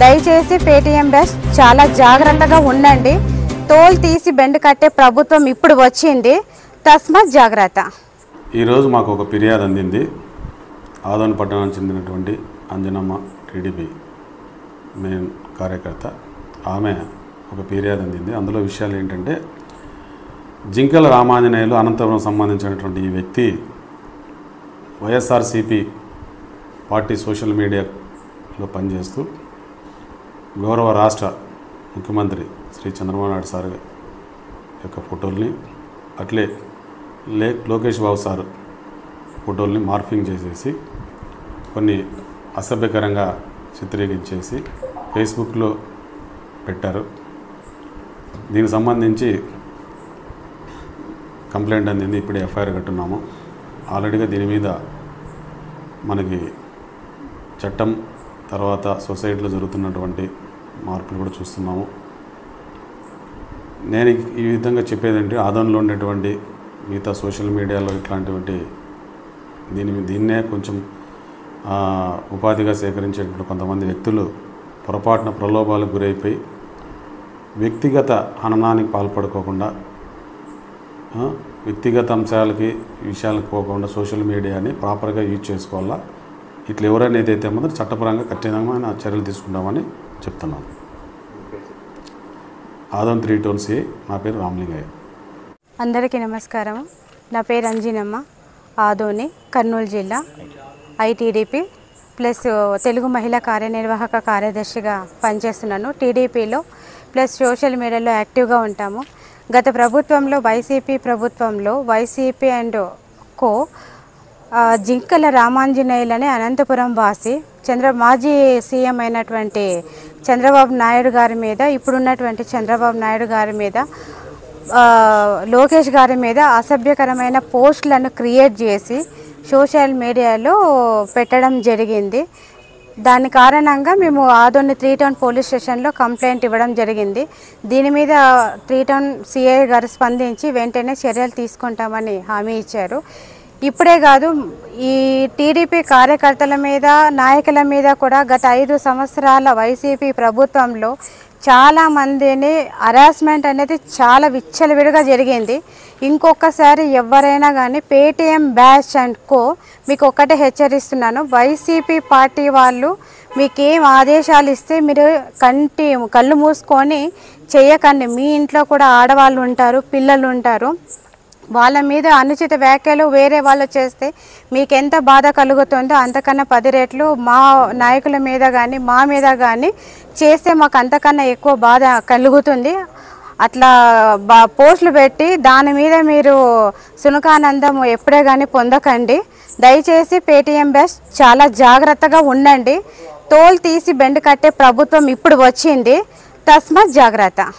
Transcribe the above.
దయచేసి Paytm batch చాలా జాగ్రత్తగా ఉండండి. తోలు తీసి బెండ్ కట్టే ప్రభుత్వం ఇప్పుడు వచ్చింది, తస్మాత్ జాగ్రత్త. ఈరోజు మాకు ఒక ఫిర్యాదు అందింది. ఆదోని పట్టణానికి చెందినటువంటి అంజనమ్మ టీడీపీ మెయిన్ కార్యకర్త, ఆమె ఒక ఫిర్యాదు అందింది. అందులో విషయాలు ఏంటంటే, జింకల రామాంజనేయులు అనంతపురం సంబంధించినటువంటి ఈ వ్యక్తి వైఎస్ఆర్సీపీ పార్టీ సోషల్ మీడియాలో పనిచేస్తూ గౌరవ రాష్ట్ర ముఖ్యమంత్రి శ్రీ చంద్రబాబు నాయుడు సార్ యొక్క ఫోటోల్ని, అట్లే లోకేష్ బాబు సార్ ఫోటోల్ని మార్ఫింగ్ చేసేసి కొన్ని అసభ్యకరంగా చిత్రీకరించేసి ఫేస్బుక్లో పెట్టారు. దీనికి సంబంధించి కంప్లైంట్ అందింది. ఇప్పుడే ఎఫ్ఐఆర్ కట్టున్నాము. ఆల్రెడీగా దీని మీద మనకి చట్టం తర్వాత సొసైటీలో జరుగుతున్నటువంటి మార్పులు కూడా చూస్తున్నాము. నేను ఈ విధంగా చెప్పేదంటే, ఆదోనిలో ఉండేటువంటి మిగతా సోషల్ మీడియాలో ఇట్లాంటివంటి దీన్నే కొంచెం ఉపాధిగా సేకరించేటువంటి కొంతమంది వ్యక్తులు పొరపాటున ప్రలోభాలకు గురైపోయి వ్యక్తిగత హననానికి పాల్పడుకోకుండా, వ్యక్తిగత విషయాలకు పోకుండా సోషల్ మీడియాని ప్రాపర్గా యూజ్ చేసుకోవాలా. ఇట్లా ఎవరైనా ఏదైతే మాత్రం చట్టపరంగా కఠినమైన చర్యలు తీసుకుంటామని చెప్తున్నాను. ఆదోని 3 టౌన్ సిఐ, నా పేరు రామలింగయ్య. అందరికీ నమస్కారం. నా పేరు అంజనమ్మ, ఆదోని కర్నూలు జిల్లా ఐటీడీపీ ప్లస్ తెలుగు మహిళా కార్యనిర్వాహక కార్యదర్శిగా పనిచేస్తున్నాను. టీడీపీలో ప్లస్ సోషల్ మీడియాలో యాక్టివ్గా ఉంటాము. గత ప్రభుత్వంలో వైసీపీ అండ్ కో జింకల రామాంజనేయులని అనంతపురం వాసి మాజీ సీఎం అయినటువంటి చంద్రబాబు నాయుడు గారి మీద, ఇప్పుడున్నటువంటి చంద్రబాబు నాయుడు గారి మీద, లోకేష్ గారి మీద అసభ్యకరమైన పోస్టులను క్రియేట్ చేసి సోషల్ మీడియాలో పెట్టడం జరిగింది. దాని కారణంగా మేము ఆదోని 3 టౌన్ పోలీస్ స్టేషన్లో కంప్లైంట్ ఇవ్వడం జరిగింది. దీని మీద 3 టౌన్ సిఐ గారు స్పందించి వెంటనే చర్యలు తీసుకుంటామని హామీ ఇచ్చారు. ఇప్పుడే కాదు, ఈ టీడీపీ కార్యకర్తల మీద, నాయకుల మీద కూడా గత 5 సంవత్సరాల వైసీపీ ప్రభుత్వంలో చాలామందిని హరాస్మెంట్ అనేది చాలా విచ్చలవిడిగా జరిగింది. ఇంకొకసారి ఎవరైనా కానీ పేటీఎం బ్యాచ్ అండ్ కో మీకు ఒక్కటే హెచ్చరిస్తున్నాను, వైసీపీ పార్టీ వాళ్ళు మీకేం ఆదేశాలు ఇస్తే మీరు కళ్ళు మూసుకొని చేయకండి. మీ ఇంట్లో కూడా ఆడవాళ్ళు ఉంటారు, పిల్లలు ఉంటారు. వాళ్ళ మీద అనుచిత వ్యాఖ్యలు వేరే వాళ్ళు చేస్తే మీకు ఎంత బాధ కలుగుతుందో అంతకన్నా 10 రెట్లు మా నాయకుల మీద కానీ మా మీద కానీ చేస్తే మాకు అంతకన్నా ఎక్కువ బాధ కలుగుతుంది. అట్లా పోస్టులు పెట్టి దాని మీద మీరు సునకానందం ఎప్పుడే కానీ పొందకండి. దయచేసి పేటీఎం బ్యాచ్ చాలా జాగ్రత్తగా ఉండండి. తోలు తీసి బెండ్ కట్టే ప్రభుత్వం ఇప్పుడు వచ్చింది, తస్మాత్ జాగ్రత్త.